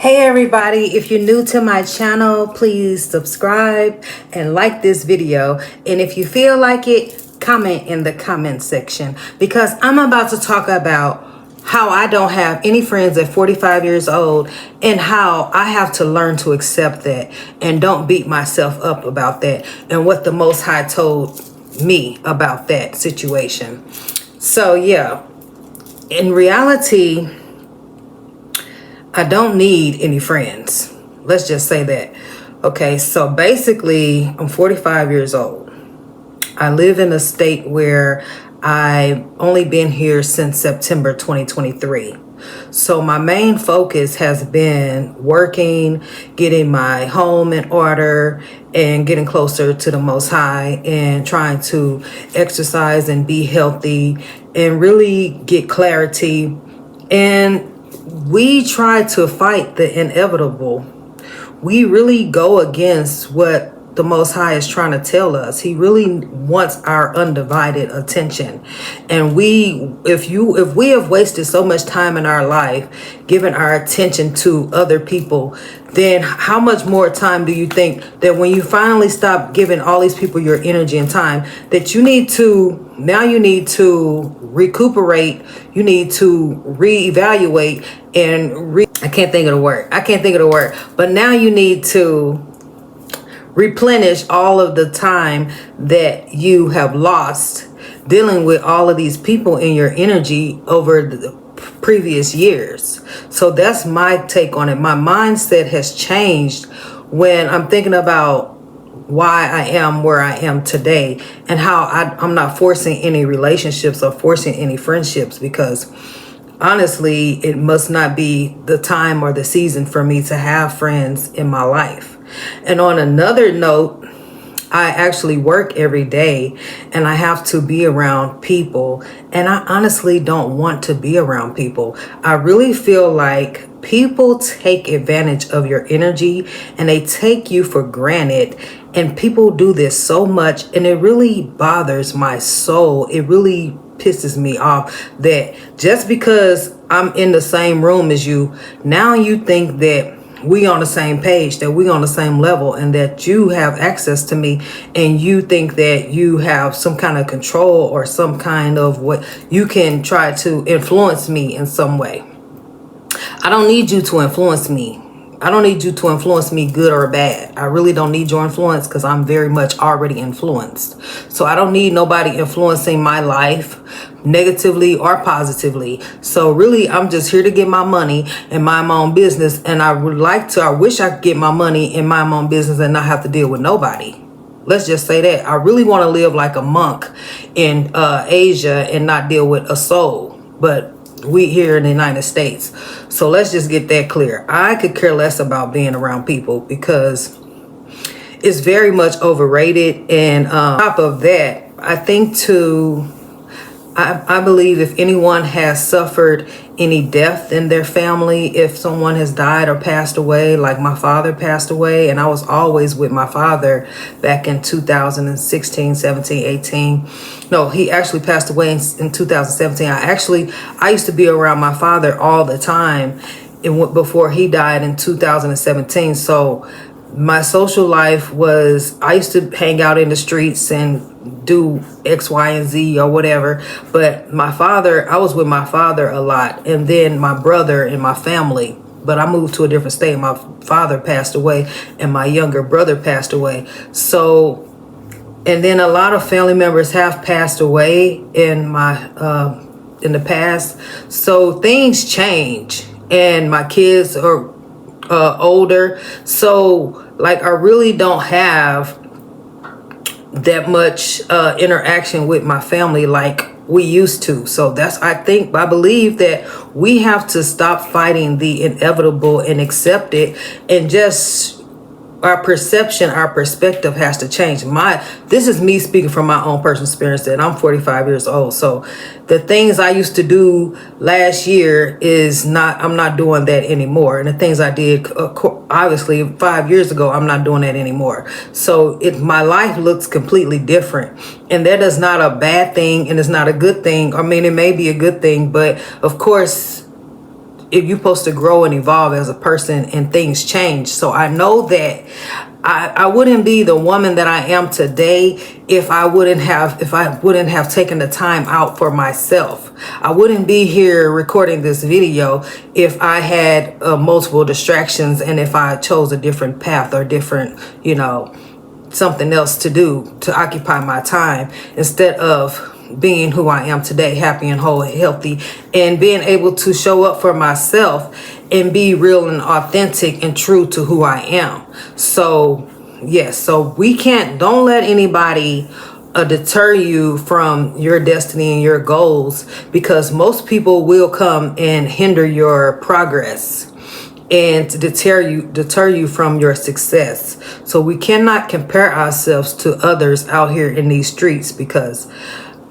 Hey everybody, if you're new to my channel, please subscribe and like this video. And if you feel like it, comment in the comment section, because I'm about to talk about how I don't have any friends at 45 years old and how I have to learn to accept that and don't beat myself up about that, and what the Most High told me about that situation. So yeah, in reality, I don't need any friends. Let's just say that. Okay, so basically, I'm 45 years old. I live in a state where I've only been here since September 2023. So my main focus has been working, getting my home in order, and getting closer to the Most High, and trying to exercise and be healthy and really get clarity. And we try to fight the inevitable. We really go against what the Most High is trying to tell us. He really wants our undivided attention. And if we have wasted so much time in our life giving our attention to other people, then how much more time do you think that when you finally stop giving all these people your energy and time, that you need to recuperate, you need to reevaluate I can't think of the word, but now you need to replenish all of the time that you have lost dealing with all of these people in your energy over the previous years. So that's my take on it. My mindset has changed when I'm thinking about why I am where I am today, and how I'm not forcing any relationships or forcing any friendships, because honestly, it must not be the time or the season for me to have friends in my life. And on another note, I actually work every day and I have to be around people, and I honestly don't want to be around people. I really feel like people take advantage of your energy and they take you for granted, and people do this so much, and it really bothers my soul. It really pisses me off that just because I'm in the same room as you, now you think that we on the same page, that we on the same level, and that you have access to me, and you think that you have some kind of control or some kind of what you can try to influence me in some way. I don't need you to influence me. I don't need you to influence me good or bad. I really don't need your influence, because I'm very much already influenced. So I don't need nobody influencing my life negatively or positively. So really, I'm just here to get my money and mind my own business. And I wish I could get my money and mind my own business and not have to deal with nobody. Let's just say that. I really want to live like a monk in Asia and not deal with a soul. But we here in the United States. So let's just get that clear. I could care less about being around people, because it's very much overrated. And on top of that, I think I believe if anyone has suffered any death in their family, if someone has died or passed away, like my father passed away, and I was always with my father back in 2016, 17, 18. No, he actually passed away in 2017. I used to be around my father all the time before he died in 2017. So my social life was, I used to hang out in the streets and do X, Y, and Z or whatever. But I was with my father a lot, and then my brother and my family. But I moved to a different state. My father passed away and my younger brother passed away. So, and then a lot of family members have passed away in the past. So things change, and my kids are older. So like, I really don't have that much interaction with my family like we used to. So I believe that we have to stop fighting the inevitable and accept it, and just our perspective has to change. This is me speaking from my own personal experience, that I'm 45 years old. So the things I used to do last year I'm not doing that anymore. And the things I did, obviously 5 years ago, I'm not doing that anymore. So my life looks completely different. And that is not a bad thing, and it's not a good thing. I mean, it may be a good thing, but of course, if you're supposed to grow and evolve as a person, and things change. So I know that I wouldn't be the woman that I am today if I wouldn't have taken the time out for myself. I wouldn't be here recording this video if I had multiple distractions, and if I chose a different path or different, something else to do to occupy my time, instead of being who I am today, happy and whole, healthy, and being able to show up for myself and be real and authentic and true to who I am. So yes, so don't let anybody deter you from your destiny and your goals, because most people will come and hinder your progress and to deter you from your success. So we cannot compare ourselves to others out here in these streets, because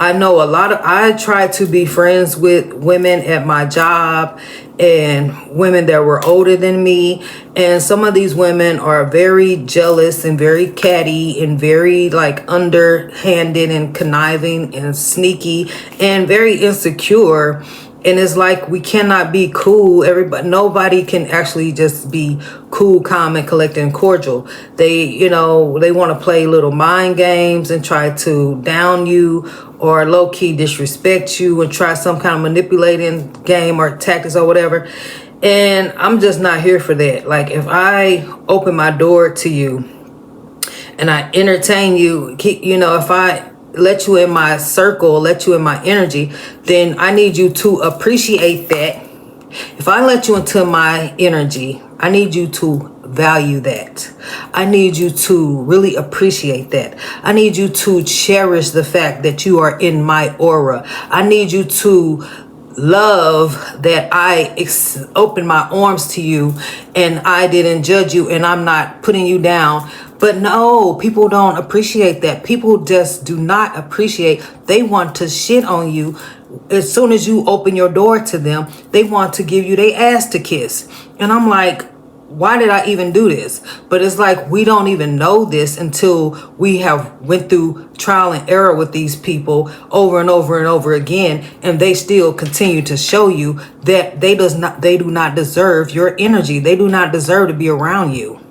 I know I try to be friends with women at my job and women that were older than me. And some of these women are very jealous and very catty and very underhanded and conniving and sneaky and very insecure. And it's like, we cannot be cool. Nobody can actually just be cool, calm, and collected and cordial. They want to play little mind games and try to down you or low-key disrespect you and try some kind of manipulating game or tactics or whatever. And I'm just not here for that. Like, if I open my door to you and I entertain you, if I let you in my circle, let you in my energy, then I need you to appreciate that. If I let you into my energy, I need you to value that. I need you to really appreciate that. I need you to cherish the fact that you are in my aura. I need you to love that I open my arms to you and I didn't judge you and I'm not putting you down. But no, people don't appreciate that. People just do not appreciate. They want to shit on you. As soon as you open your door to them, they want to give you their ass to kiss. And I'm like, why did I even do this? But it's like, we don't even know this until we have went through trial and error with these people over and over and over again, and they still continue to show you that they do not deserve your energy. They do not deserve to be around you.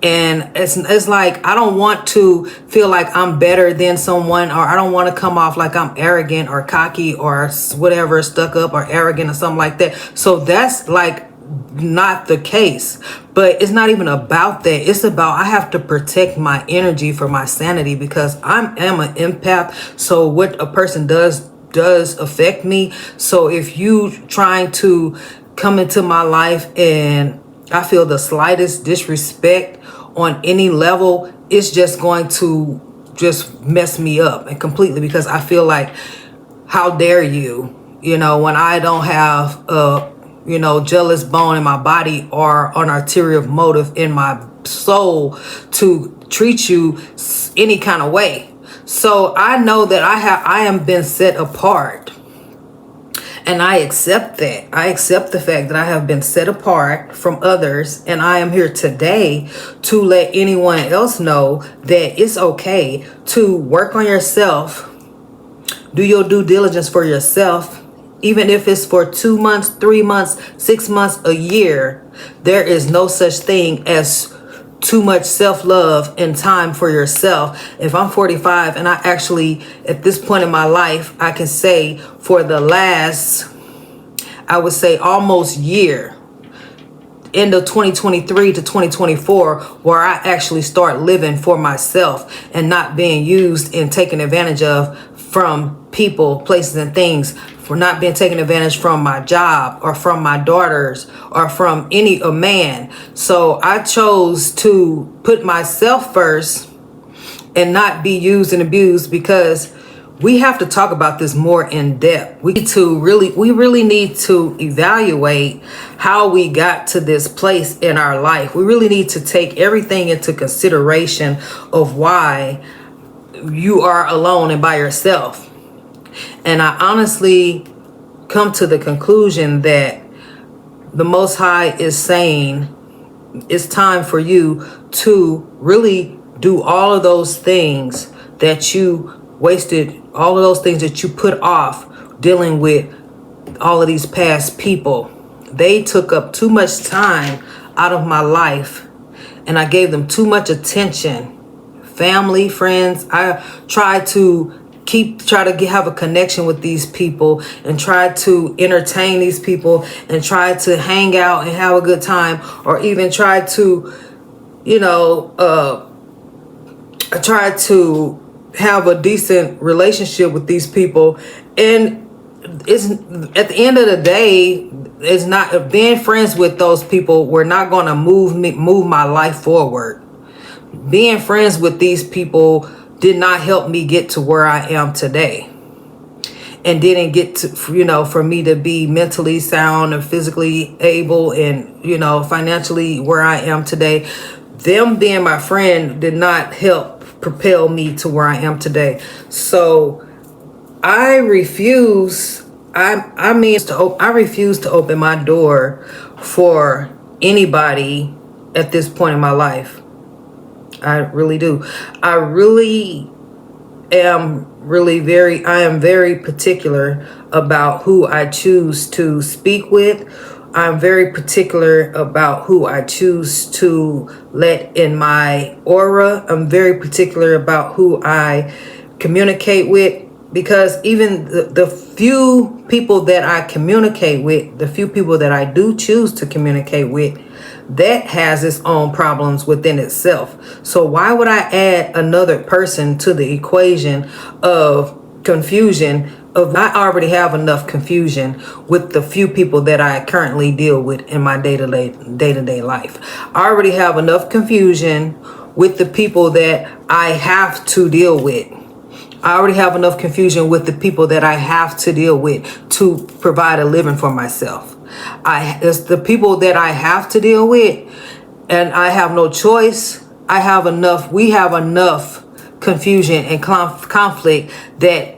And it's like, I don't want to feel like I'm better than someone, or I don't want to come off like I'm arrogant or cocky or whatever, stuck up or arrogant or something like that. So that's like not the case. But it's not even about that. It's about, I have to protect my energy for my sanity, because I am an empath. So what a person does affect me. So if you trying to come into my life and I feel the slightest disrespect on any level, it's just going to just mess me up and completely, because I feel like, how dare you, when I don't have jealous bone in my body or an arterial motive in my soul to treat you any kind of way. So I know that I am been set apart. And I accept that. I accept the fact that I have been set apart from others. And I am here today to let anyone else know that it's okay to work on yourself. Do your due diligence for yourself. Even if it's for 2 months, 3 months, 6 months, a year, there is no such thing as too much self-love and time for yourself. If I'm 45 and I actually, at this point in my life, I can say for the last, I would say almost year, end of 2023 to 2024, where I actually start living for myself and not being used and taken advantage of from people, places, and things, for not being taken advantage from my job or from my daughters or from a man. So I chose to put myself first and not be used and abused, because we have to talk about this more in depth. We really need to evaluate how we got to this place in our life. We really need to take everything into consideration of why you are alone and by yourself. And I honestly come to the conclusion that the Most High is saying it's time for you to really do all of those things that you wasted, all of those things that you put off dealing with all of these past people. they took up too much time out of my life, and I gave them too much attention. Family, friends, I tried to have a connection with these people and try to entertain these people and try to hang out and have a good time, or even try to, I tried to have a decent relationship with these people. And it's at the end of the day, it's not being friends with those people were not going to move my life forward. Being friends with these people did not help me get to where I am today, and didn't get to, for me to be mentally sound and physically able and, financially where I am today. Them being my friend did not help propel me to where I am today. So I refuse to open my door for anybody at this point in my life. I really do. I am very particular about who I choose to speak with. I'm very particular about who I choose to let in my aura. I'm very particular about who I communicate with, because even the few people that I communicate with, the few people that I do choose to communicate with, that has its own problems within itself. So why would I add another person to the equation of confusion? I already have enough confusion with the few people that I currently deal with in my day-to-day life. I already have enough confusion with the people that I have to deal with. I already have enough confusion with the people that I have to deal with to provide a living for myself. It's the people that I have to deal with, and I have no choice. We have enough confusion and conflict that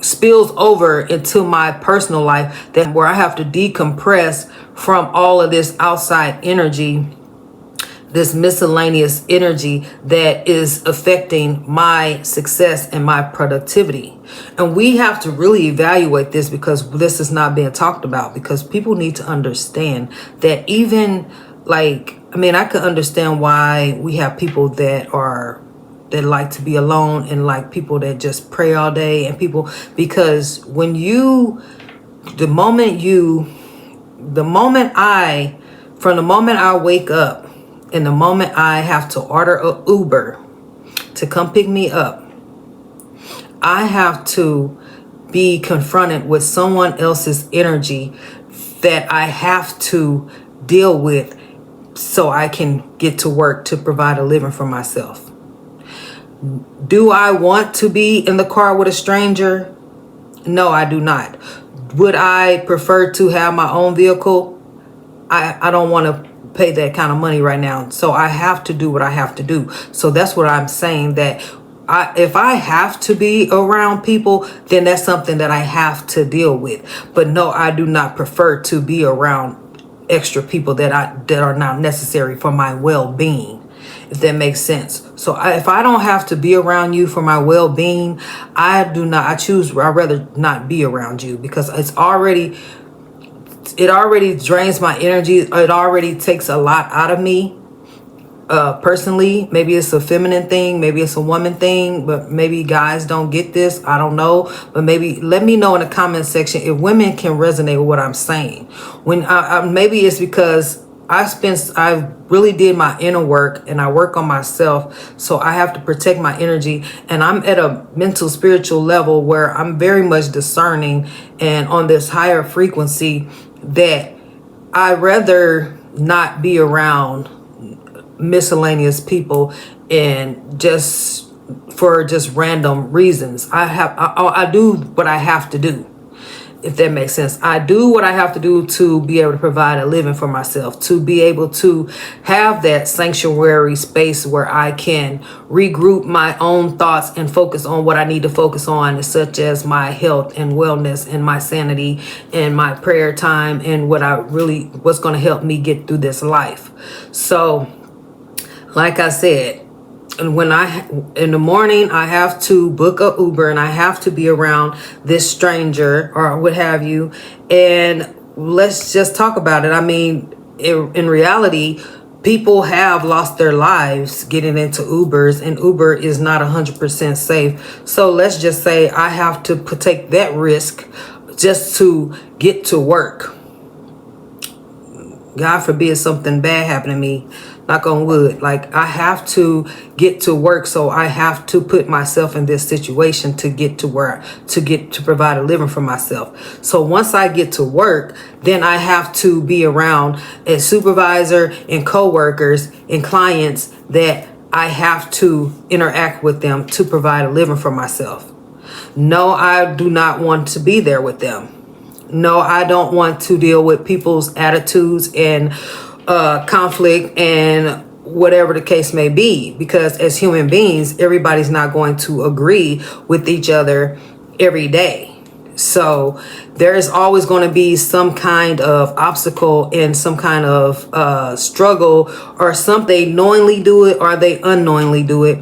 spills over into my personal life, that where I have to decompress from all of this outside energy, this miscellaneous energy that is affecting my success and my productivity. And we have to really evaluate this, because this is not being talked about, because people need to understand that even I could understand why we have people that like to be alone, and like people that just pray all day, and people, because the moment I wake up, and the moment I have to order an Uber to come pick me up, I have to be confronted with someone else's energy that I have to deal with so I can get to work to provide a living for myself. Do I want to be in the car with a stranger? No, I do not. Would I prefer to have my own vehicle? I don't want to pay that kind of money right now. So I have to do what I have to do. So that's what I'm saying, that if I have to be around people, then that's something that I have to deal with. But no, I do not prefer to be around extra people that are not necessary for my well-being, if that makes sense. So if I don't have to be around you for my well-being, I'd rather not be around you, because it already drains my energy. It already takes a lot out of me. Personally, maybe it's a feminine thing, maybe it's a woman thing, but maybe guys don't get this. I don't know, but maybe let me know in the comment section if women can resonate with what I'm saying. When maybe it's because I really did my inner work, and I work on myself, so I have to protect my energy, and I'm at a mental spiritual level where I'm very much discerning and on this higher frequency, that I rather not be around miscellaneous people, and just for random reasons. I do what I have to do, if that makes sense. I do what I have to do to be able to provide a living for myself, to be able to have that sanctuary space where I can regroup my own thoughts and focus on what I need to focus on, such as my health and wellness and my sanity and my prayer time, and what's going to help me get through this life. So like I said, and in the morning, I have to book a Uber, and I have to be around this stranger or what have you. And let's just talk about it. I mean, in reality, people have lost their lives getting into Ubers, and Uber is not 100% safe. So let's just say I have to take that risk just to get to work. God forbid something bad happen to me, knock on wood. Like, I have to get to work, so I have to put myself in this situation to get to work, to provide a living for myself. So once I get to work, then I have to be around a supervisor and coworkers and clients that I have to interact with them to provide a living for myself. No, I do not want to be there with them. No, I don't want to deal with people's attitudes and conflict and whatever the case may be, because as human beings, everybody's not going to agree with each other every day. So there is always going to be some kind of obstacle and some kind of struggle, or some they knowingly do it or they unknowingly do it.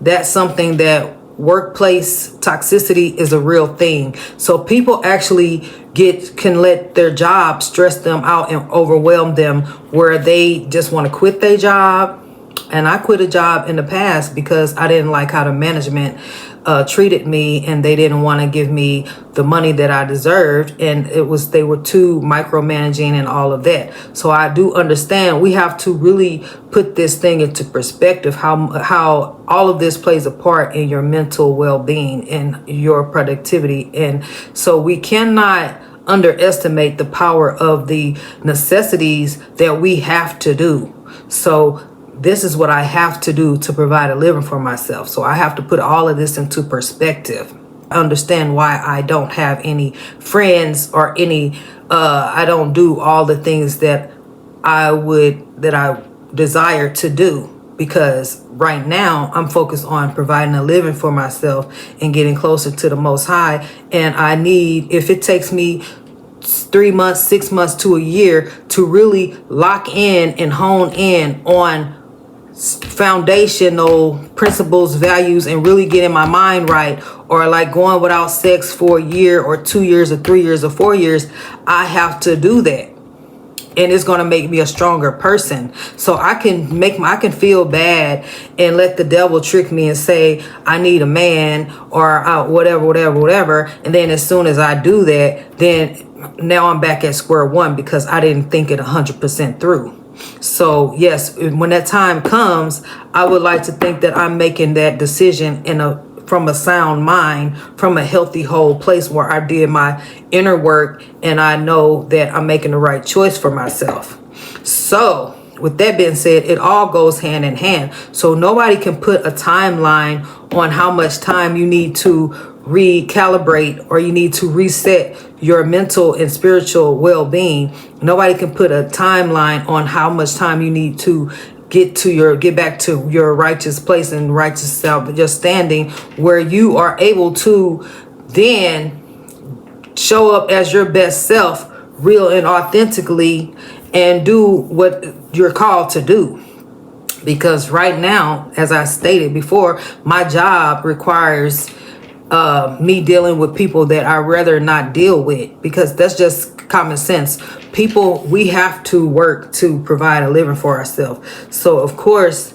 That's something that workplace toxicity is a real thing. So people actually can let their job stress them out and overwhelm them, where they just want to quit their job. And I quit a job in the past because I didn't like how the management treated me, and they didn't want to give me the money that I deserved, and they were too micromanaging and all of that. So I do understand we have to really put this thing into perspective, how all of this plays a part in your mental well-being and your productivity. And so we cannot underestimate the power of the necessities that we have to do. So this is what I have to do to provide a living for myself. So I have to put all of this into perspective. I understand why I don't have any friends or I don't do all the things that I desire to do, because right now I'm focused on providing a living for myself and getting closer to the Most High. And I need, if it takes me 3 months, 6 months to a year to really lock in and hone in on foundational principles, values, and really getting my mind right, or like going without sex for a year or 2 years or 3 years or 4 years, I have to do that. And it's going to make me a stronger person. So I can feel bad and let the devil trick me and say I need a man or whatever. And then as soon as I do that, then now I'm back at square one because I didn't think it 100% through. So yes, when that time comes, I would like to think that I'm making that decision from a sound mind, from a healthy, whole place where I did my inner work and I know that I'm making the right choice for myself. So with that being said, it all goes hand in hand. So nobody can put a timeline on how much time you need to recalibrate or you need to reset your mental and spiritual well-being. Nobody can put a timeline on how much time you need to get back to your righteous place and righteous self, just standing where you are able to then show up as your best self, real and authentically, and do what you're called to do. Because right now, as I stated before, my job requires me dealing with people that I rather not deal with, because that's just common sense. People, we have to work to provide a living for ourselves. So of course,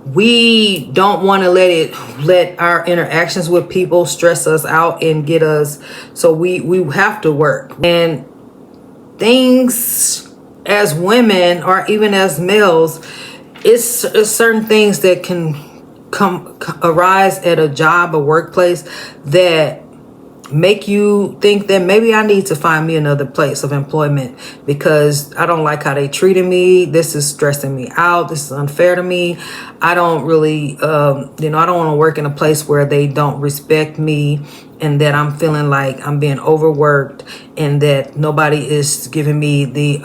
we don't want to let our interactions with people stress us out and get us. So we have to work. And things as women or even as males, it's certain things that can arise at a job, a workplace, that make you think that maybe I need to find me another place of employment because I don't like how they treated me. This is stressing me out. This is unfair to me. I don't really, I don't want to work in a place where they don't respect me and that I'm feeling like I'm being overworked and that nobody is giving me the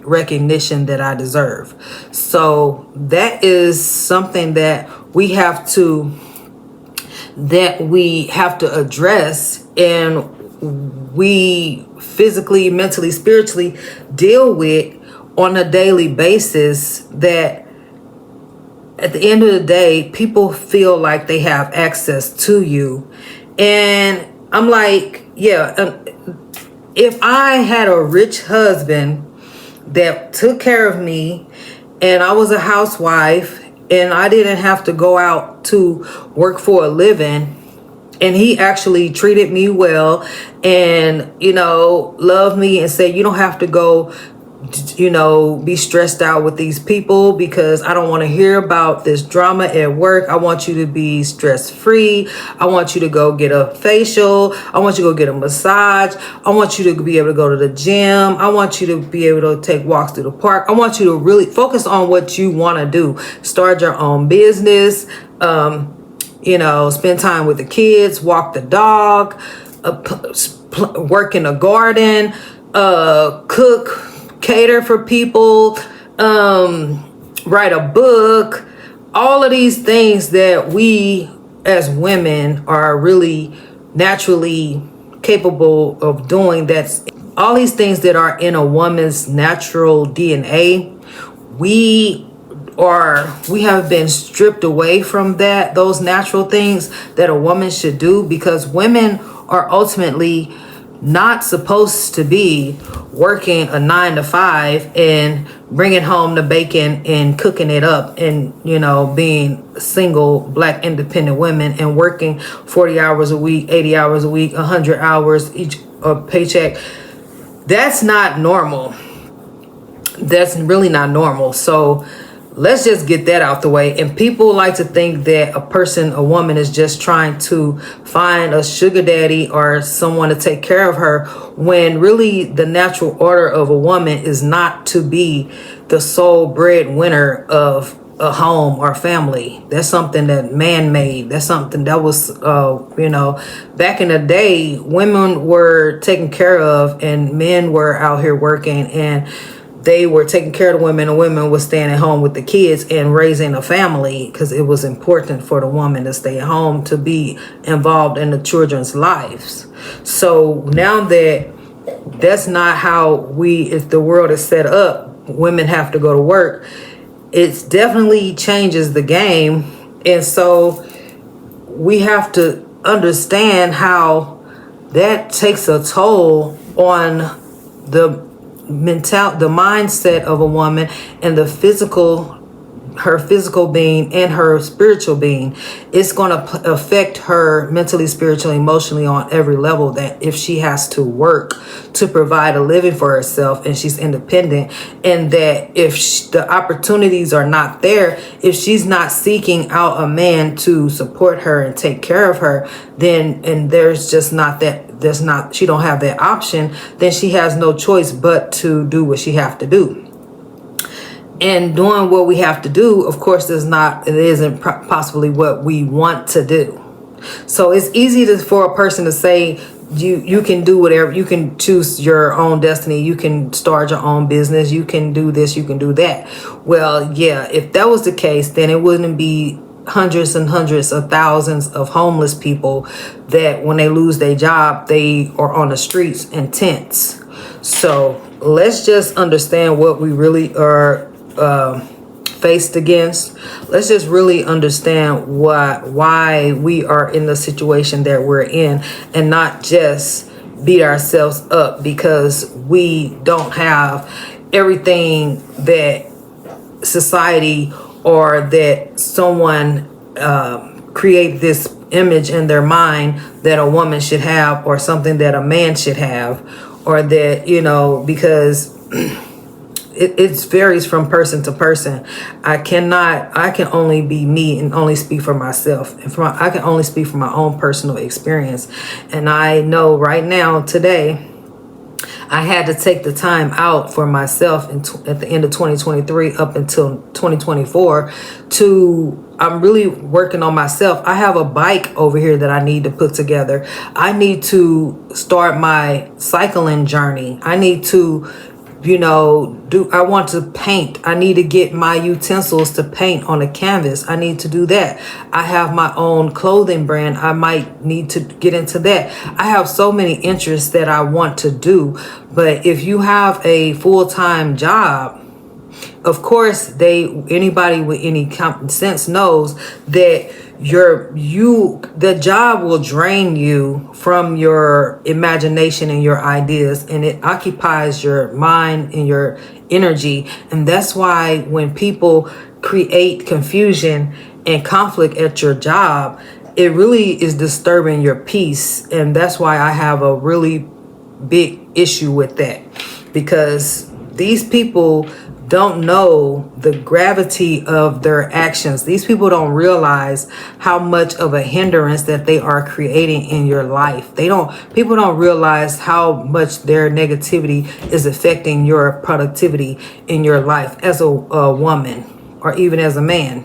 recognition that I deserve. So that is something that we have to address, and we physically, mentally, spiritually deal with on a daily basis, that at the end of the day, people feel like they have access to you. And I'm like, yeah, if I had a rich husband that took care of me and I was a housewife and I didn't have to go out to work for a living, and he actually treated me well and, loved me and said, you don't have to go, be stressed out with these people because I don't want to hear about this drama at work. I want you to be stress free. I want you to go get a facial. I want you to go get a massage. I want you to be able to go to the gym. I want you to be able to take walks through the park. I want you to really focus on what you want to do. Start your own business. Spend time with the kids, walk the dog, work in the garden, cook, cater for people, write a book, all of these things that we as women are really naturally capable of doing. That's all these things that are in a woman's natural DNA. We have been stripped away from those natural things that a woman should do, because women are ultimately not supposed to be working a 9 to 5 and bringing home the bacon and cooking it up and, being single Black independent women and working 40 hours a week, 80 hours a week, 100 hours each paycheck. That's not normal. That's really not normal. So let's just get that out the way. And people like to think that a woman is just trying to find a sugar daddy or someone to take care of her, when really the natural order of a woman is not to be the sole breadwinner of a home or family. That's something that man made. That's something that was, back in the day, women were taken care of and men were out here working, and they were taking care of the women. The women were staying at home with the kids and raising a family, because it was important for the woman to stay at home, to be involved in the children's lives. So now that's not how if the world is set up, women have to go to work. It definitely changes the game. And so we have to understand how that takes a toll on the mindset of a woman and her physical being and her spiritual being. It's going to affect her mentally, spiritually, emotionally on every level, that if she has to work to provide a living for herself and she's independent, and that if the opportunities are not there, if she's not seeking out a man to support her and take care of her, and there's just not she don't have that option, then she has no choice but to do what she have to do. And doing what we have to do, of course, it isn't possibly what we want to do. So it's easy for a person to say, you can do whatever, you can choose your own destiny, you can start your own business, you can do this, you can do that. Well, yeah, if that was the case, then it wouldn't be hundreds and hundreds of thousands of homeless people that when they lose their job, they are on the streets in tents. So let's just understand what we really are faced against. Let's just really understand why we are in the situation that we're in, and not just beat ourselves up because we don't have everything that society or that someone create this image in their mind that a woman should have, or something that a man should have, or that, because it varies from person to person. I can only be me and only speak for myself. I can only speak from my own personal experience. And I know right now, today, I had to take the time out for myself at the end of 2023 up until 2024 I'm really working on myself. I have a bike over here that I need to put together. I need to start my cycling journey. I need to I want to paint. I need to get my utensils to paint on a canvas. I need to do that. I have my own clothing brand. I might need to get into that. I have so many interests that I want to do. But if you have a full-time job, of course, anybody with any common sense knows that the job will drain you from your imagination and your ideas, and it occupies your mind and your energy. And that's why when people create confusion and conflict at your job, it really is disturbing your peace. And that's why I have a really big issue with that, because these people don't know the gravity of their actions. These people don't realize how much of a hindrance that they are creating in your life. People don't realize how much their negativity is affecting your productivity in your life as a woman or even as a man.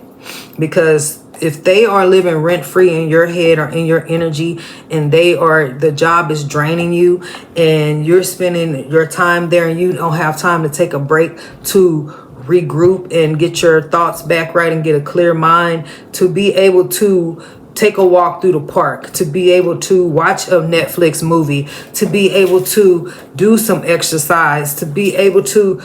Because if they are living rent free in your head or in your energy, and the job is draining you, and you're spending your time there and you don't have time to take a break to regroup and get your thoughts back right and get a clear mind, to be able to take a walk through the park, to be able to watch a Netflix movie, to be able to do some exercise, to be able to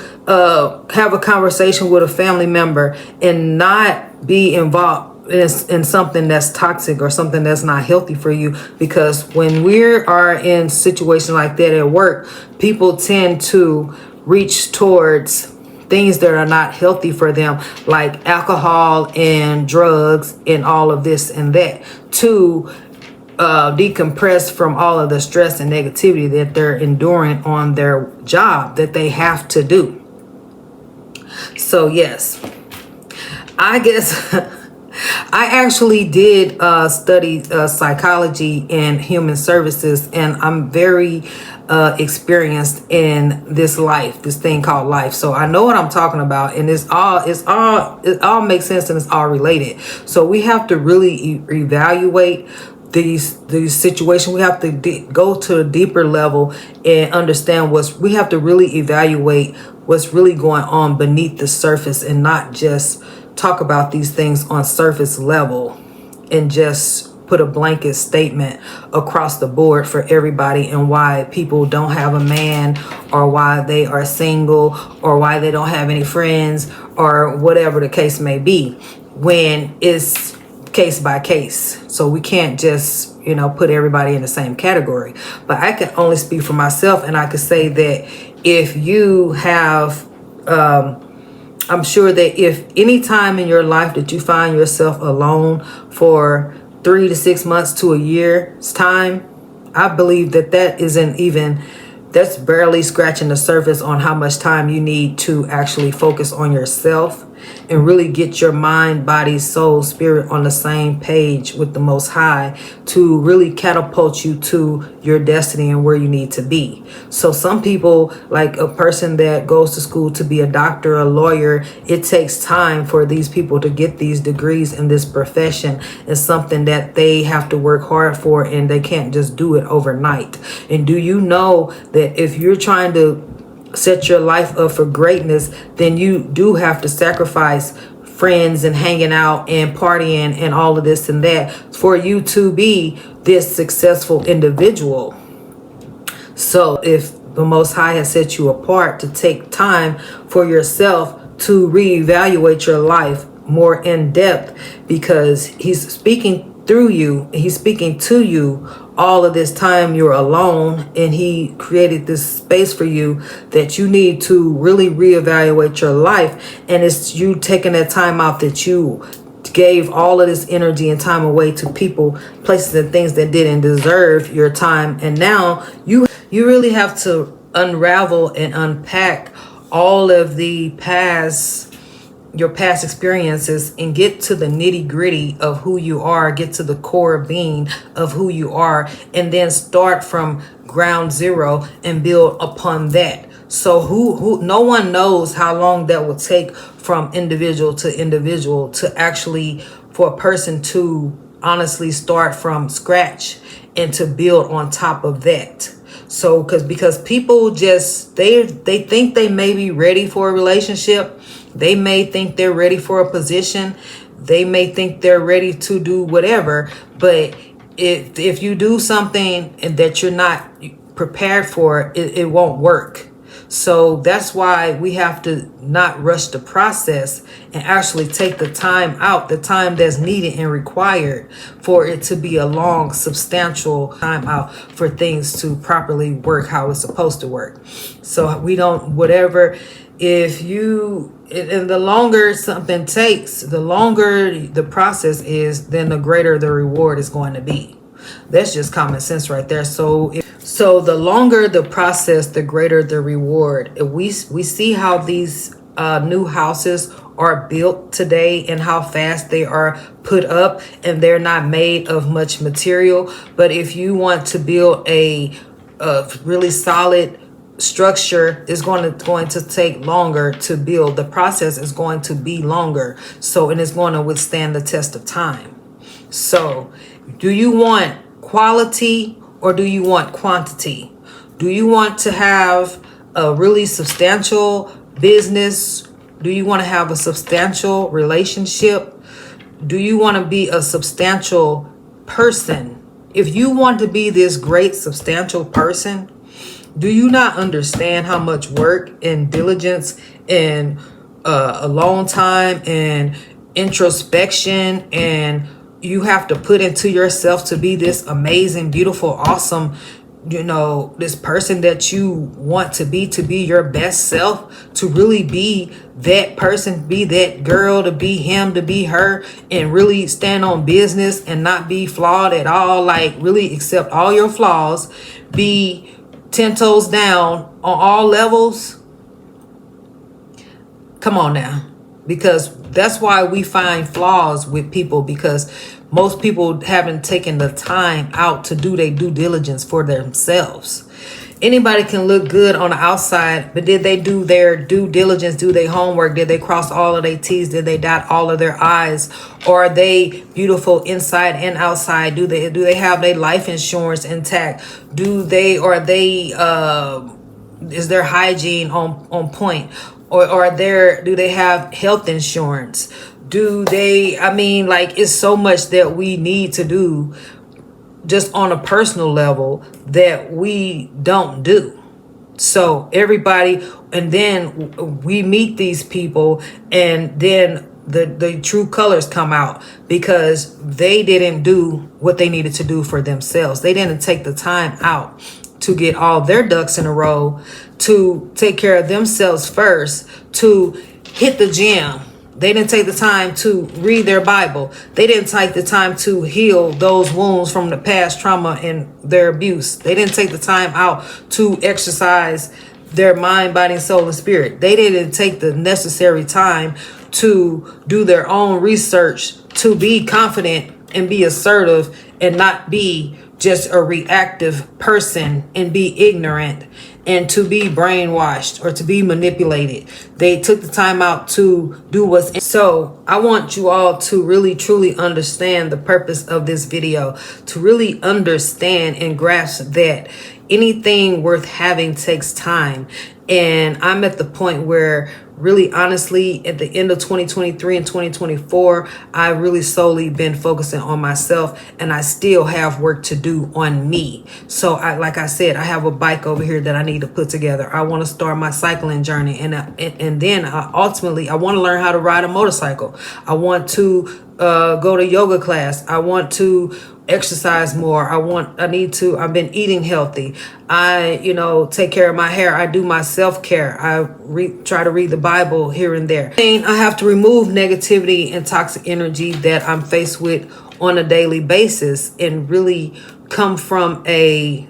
have a conversation with a family member and not be involved in something that's toxic or something that's not healthy for you. Because when we are in situations like that at work, people tend to reach towards things that are not healthy for them, like alcohol and drugs and all of this and that, to decompress from all of the stress and negativity that they're enduring on their job that they have to do. So yes, I guess I actually did study psychology and human services, and I'm very experienced in this thing called life. So I know what I'm talking about, and it all makes sense, and it's all related. So we have to really evaluate these situations. We have to go to a deeper level and understand we have to really evaluate what's really going on beneath the surface, and not just talk about these things on surface level and just put a blanket statement across the board for everybody, and why people don't have a man, or why they are single, or why they don't have any friends, or whatever the case may be, when it's case by case. So we can't just put everybody in the same category. But I can only speak for myself, and I could say that if you have I'm sure that if any time in your life that you find yourself alone for 3 to 6 months to a year's time, I believe that's barely scratching the surface on how much time you need to actually focus on yourself and really get your mind, body, soul, spirit on the same page with the Most High, to really catapult you to your destiny and where you need to be. So some people, like a person that goes to school to be a doctor, a lawyer, it takes time for these people to get these degrees in this profession. It's something that they have to work hard for, and they can't just do it overnight. And do you know that if you're trying to set your life up for greatness, then you do have to sacrifice friends and hanging out and partying and all of this and that for you to be this successful individual. So if the Most High has set you apart to take time for yourself to reevaluate your life more in depth, because He's speaking through you, He's speaking to you all of this time you're alone, and He created this space for you that you need to really reevaluate your life. And it's you taking that time out that you gave all of this energy and time away to people, places, and things that didn't deserve your time. And now you really have to unravel and unpack all of your past experiences and get to the nitty gritty of who you are, get to the core being of who you are, and then start from ground zero and build upon that. So no one knows how long that will take from individual to individual to actually for a person to honestly start from scratch and to build on top of that. So because people just they think they may be ready for a relationship. They may think they're ready for a position. They may think they're ready to do whatever. But if you do something that you're not prepared for, it won't work. So that's why we have to not rush the process and actually take the time out, the time that's needed and required for it to be a long, substantial time out for things to properly work how it's supposed to work. So we don't, whatever, if you, and the longer something takes, the longer the process is, then the greater the reward is going to be. That's just common sense right there. So the longer the process, the greater the reward. We see how these new houses are built today and how fast they are put up, and they're not made of much material. But if you want to build a really solid structure, is going to take longer to build. The process is going to be longer, so, and it's going to withstand the test of time. So do you want quality or do you want quantity? Do you want to have a really substantial business? Do you want to have a substantial relationship? Do you want to be a substantial person? If you want to be this great substantial person, do you not understand how much work and diligence and alone time and introspection and you have to put into yourself to be this amazing, beautiful, awesome, this person that you want to be your best self, to really be that person, be that girl, to be him, to be her, and really stand on business and not be flawed at all, like really accept all your flaws, be 10 toes down on all levels. Come on now. Because that's why we find flaws with people, because most people haven't taken the time out to do their due diligence for themselves. Anybody can look good on the outside, but did they do their due diligence, do their homework? Did they cross all of their T's? Did they dot all of their I's? Or are they beautiful inside and outside? Do they have their life insurance intact? Is their hygiene on point? Or do they have health insurance? It's so much that we need to do just on a personal level that we don't do. So everybody, and then we meet these people, and then the true colors come out because they didn't do what they needed to do for themselves. They didn't take the time out to get all their ducks in a row, to take care of themselves first, to hit the gym. They didn't take the time to read their Bible. They didn't take the time to heal those wounds from the past trauma and their abuse. They didn't take the time out to exercise their mind, body, and soul and spirit. They didn't take the necessary time to do their own research, to be confident and be assertive and not be just a reactive person and be ignorant and to be brainwashed or to be manipulated. They took the time out to do what's. So I want you all to really truly understand the purpose of this video, to really understand and grasp that anything worth having takes time. And I'm at the point where really honestly at the end of 2023 and 2024, I really solely been focusing on myself, and I still have work to do on me. So like I said, I have a bike over here that I need to put together. I want to start my cycling journey, and then ultimately I want to learn how to ride a motorcycle. I want to go to yoga class. I want to exercise more. I've been eating healthy. I take care of my hair. I do my self-care. I try to read the Bible here and there. I have to remove negativity and toxic energy that I'm faced with on a daily basis, and really come from a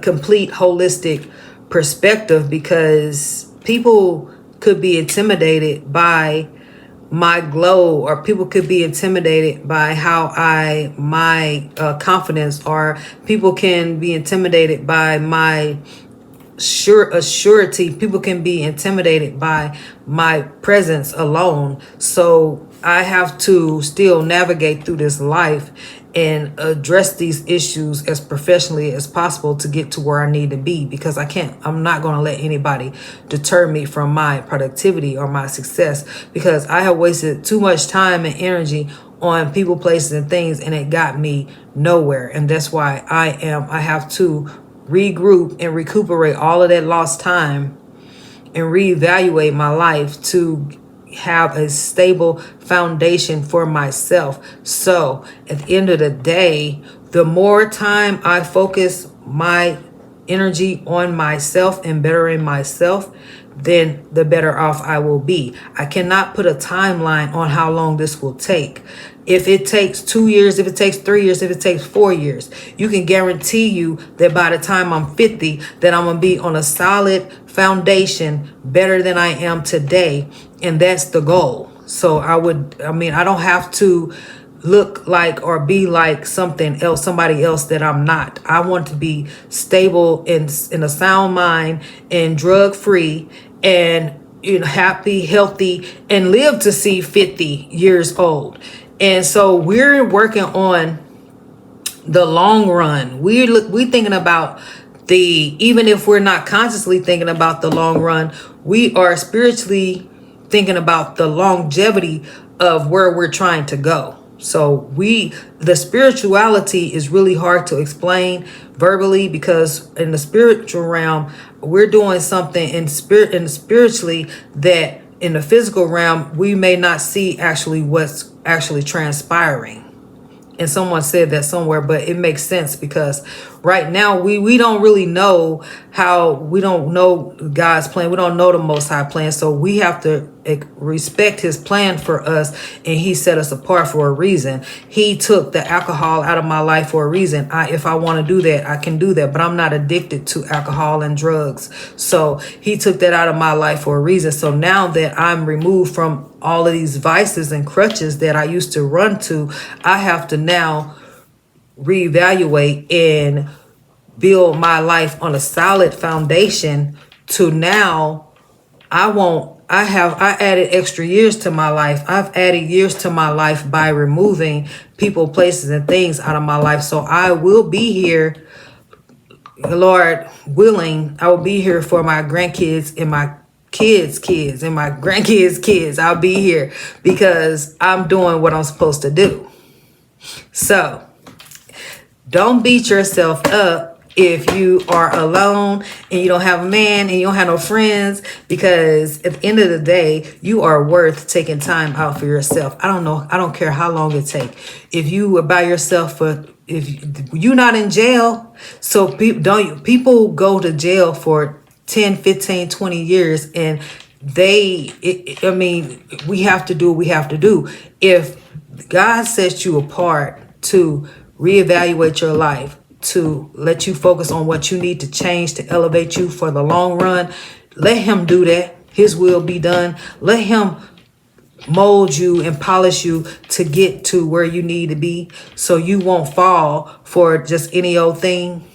complete holistic perspective, because people could be intimidated by my glow, or people could be intimidated by how my confidence, or people can be intimidated by my surety. People can be intimidated by my presence alone. So I have to still navigate through this life and address these issues as professionally as possible to get to where I need to be, because I'm not going to let anybody deter me from my productivity or my success, because I have wasted too much time and energy on people, places, and things, and it got me nowhere. And that's why I have to regroup and recuperate all of that lost time and reevaluate my life to have a stable foundation for myself. So at the end of the day, the more time I focus my energy on myself and bettering myself, then the better off I will be. I cannot put a timeline on how long this will take. If it takes 2 years, if it takes 3 years, if it takes 4 years, you can guarantee you that by the time I'm 50, that I'm going to be on a solid foundation better than I am today. And that's the goal. So I don't have to look like or be like something else, somebody else that I'm not. I want to be stable in a sound mind and drug free and happy, healthy, and live to see 50 years old. And so we're working on the long run. We thinking about even if we're not consciously thinking about the long run, we are spiritually thinking about the longevity of where we're trying to go. So the spirituality is really hard to explain verbally, because in the spiritual realm, we're doing something in spirit and spiritually that in the physical realm, we may not see actually what's actually transpiring. And someone said that somewhere, but it makes sense because right now we don't really know we don't know God's plan. We don't know the Most High plan. So we have to respect his plan for us. And he set us apart for a reason. He took the alcohol out of my life for a reason. If I want to do that, I can do that. But I'm not addicted to alcohol and drugs. So he took that out of my life for a reason. So now that I'm removed from all of these vices and crutches that I used to run to, I have to now reevaluate and build my life on a solid foundation to now I added extra years to my life. I've added years to my life by removing people, places, and things out of my life. So I will be here, Lord willing, I will be here for my grandkids and my kids' kids and my grandkids' kids. I'll be here because I'm doing what I'm supposed to do. So don't beat yourself up if you are alone and you don't have a man and you don't have no friends, because at the end of the day, you are worth taking time out for yourself. I don't care how long it takes. If you are by yourself if you're not in jail, so people go to jail for 10, 15, 20 years, and we have to do what we have to do. If God sets you apart to reevaluate your life, to let you focus on what you need to change to elevate you for the long run, let him do that. His will be done. Let him mold you and polish you to get to where you need to be, so you won't fall for just any old thing.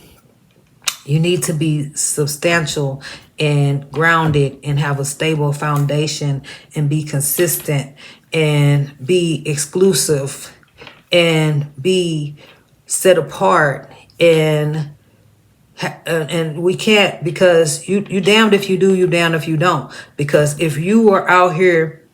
You need to be substantial and grounded and have a stable foundation and be consistent and be exclusive and be set apart. And we can't, because you damned if you do, you damned if you don't. Because if you are out here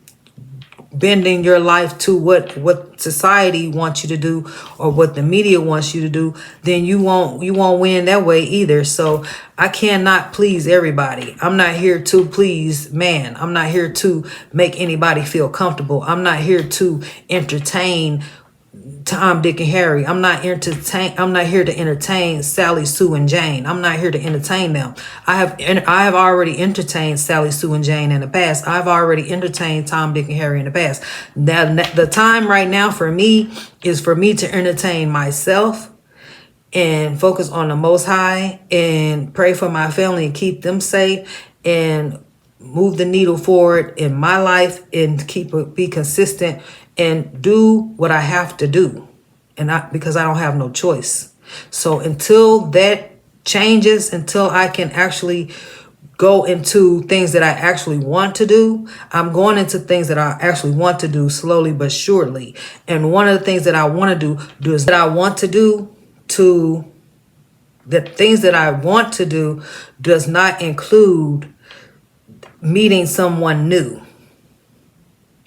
bending your life to what society wants you to do or what the media wants you to do, then you won't win that way either. So I cannot please everybody. I'm not here to please man. I'm not here to make anybody feel comfortable. I'm not here to entertain Tom, Dick, and Harry. I'm not here to entertain Sally, Sue, and Jane. I'm not here to entertain them. I have already entertained Sally, Sue, and Jane in the past. I've already entertained Tom, Dick, and Harry in the past. Now, the time right now for me is for me to entertain myself and focus on the Most High and pray for my family and keep them safe and move the needle forward in my life and be consistent and do what I have to do, because I don't have no choice. So until that changes, until I can actually go into things that I actually want to do, I'm going into things that I actually want to do slowly but surely. And one of the things that I want to do is that I want to do the things that I want to do does not include meeting someone new.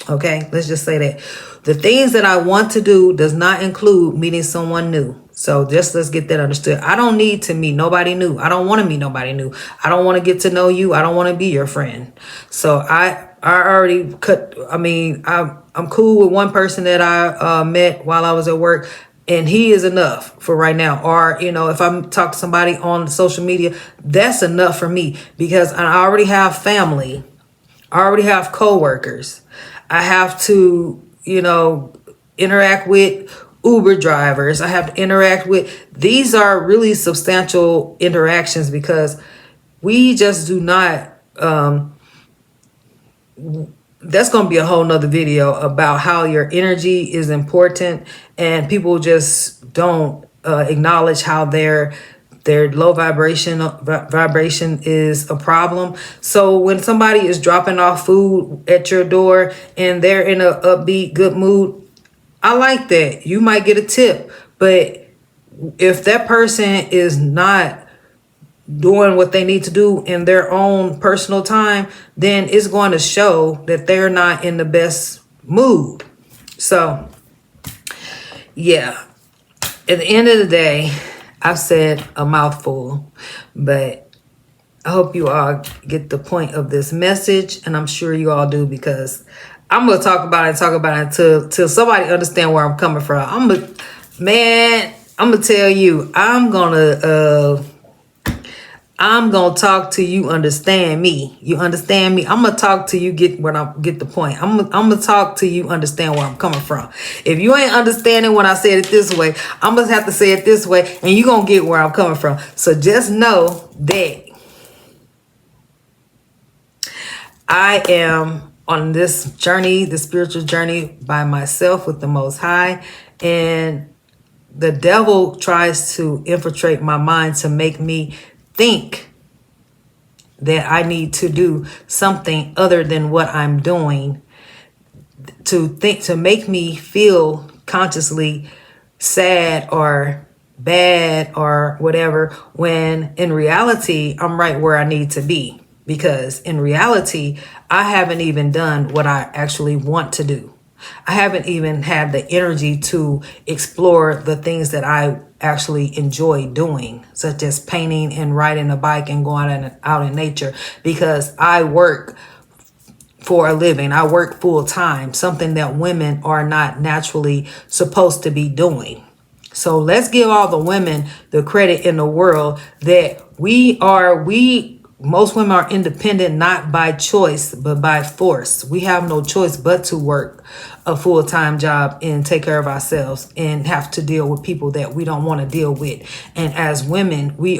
Okay, let's just say that. The things that I want to do does not include meeting someone new. So just let's get that understood. I don't need to meet nobody new. I don't want to meet nobody new. I don't want to get to know you. I don't want to be your friend. So I already cut. I mean, I'm cool with one person that I met while I was at work, and he is enough for right now. Or, you know, if I'm talking to somebody on social media, that's enough for me, because I already have family. I already have coworkers. I have to, you know, interact with Uber drivers. I have to interact with, these are really substantial interactions, because we just do not, that's going to be a whole nother video about how your energy is important, and people just don't acknowledge how their low vibration is a problem. So when somebody is dropping off food at your door and they're in a upbeat good mood, I like that. You might get a tip, but if that person is not doing what they need to do in their own personal time, then it's going to show that they're not in the best mood. So yeah, at the end of the day, I've said a mouthful, but I hope you all get the point of this message, and I'm sure you all do, because I'm gonna talk about it till somebody understand where I'm coming from. I'm gonna tell you, I'm gonna talk till you understand me. You understand me? I'm gonna talk till you get the point. I'm gonna talk till you understand where I'm coming from. If you ain't understanding when I said it this way, I'm gonna have to say it this way, and you gonna get where I'm coming from. So just know that I am on this journey, the spiritual journey, by myself with the Most High, and the devil tries to infiltrate my mind to make me think that I need to do something other than what I'm doing, to make me feel consciously sad or bad or whatever, when in reality I'm right where I need to be. Because in reality, I haven't even done what I actually want to do. I haven't even had the energy to explore the things that I actually enjoy doing, such as painting and riding a bike and going out in nature, because I work for a living. I work full time, something that women are not naturally supposed to be doing. So let's give all the women the credit in the world that most women are independent, not by choice, but by force. We have no choice but to work a full-time job and take care of ourselves, and have to deal with people that we don't want to deal with. And as women, we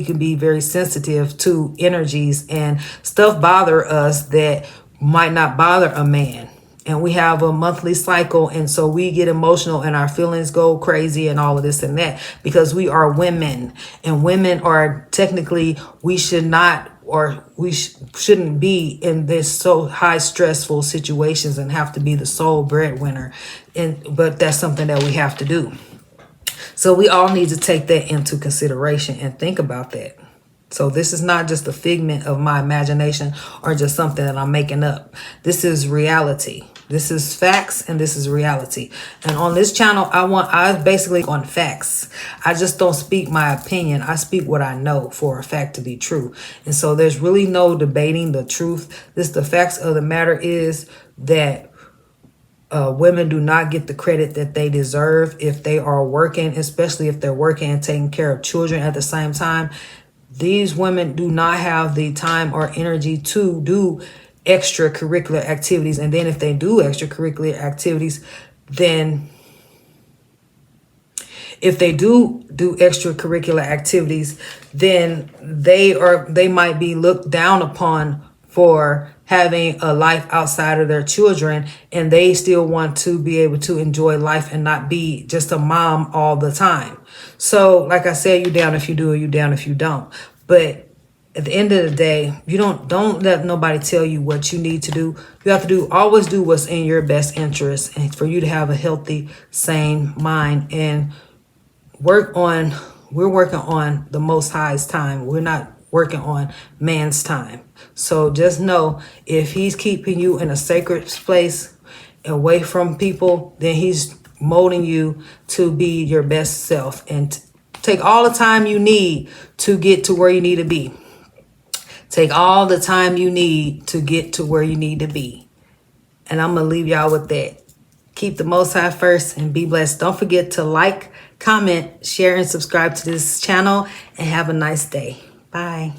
can be very sensitive to energies, and stuff bother us that might not bother a man. And we have a monthly cycle, and so we get emotional and our feelings go crazy and all of this and that, because we are women, and women are technically, we should not, or shouldn't be in this so high stressful situations and have to be the sole breadwinner. But that's something that we have to do. So we all need to take that into consideration and think about that. So this is not just a figment of my imagination or just something that I'm making up. This is reality. This is facts, and this is reality. And on this channel, I basically on facts. I just don't speak my opinion. I speak what I know for a fact to be true. And so there's really no debating the truth. The facts of the matter is that women do not get the credit that they deserve if they are working, especially if they're working and taking care of children at the same time. These women do not have the time or energy to do extracurricular activities. And then if they do extracurricular activities, then they might be looked down upon for having a life outside of their children, and they still want to be able to enjoy life and not be just a mom all the time. So like I said, you down if you do, or you down if you don't. But at the end of the day, you don't let nobody tell you what you need to do. You have to always do what's in your best interest, and for you to have a healthy, sane mind. And we're working on the Most High's time. We're not working on man's time. So just know, if he's keeping you in a sacred place away from people, then he's molding you to be your best self, and take all the time you need to get to where you need to be. Take all the time you need to get to where you need to be. And I'm going to leave y'all with that. Keep the Most High first and be blessed. Don't forget to like, comment, share, and subscribe to this channel. And have a nice day. Bye.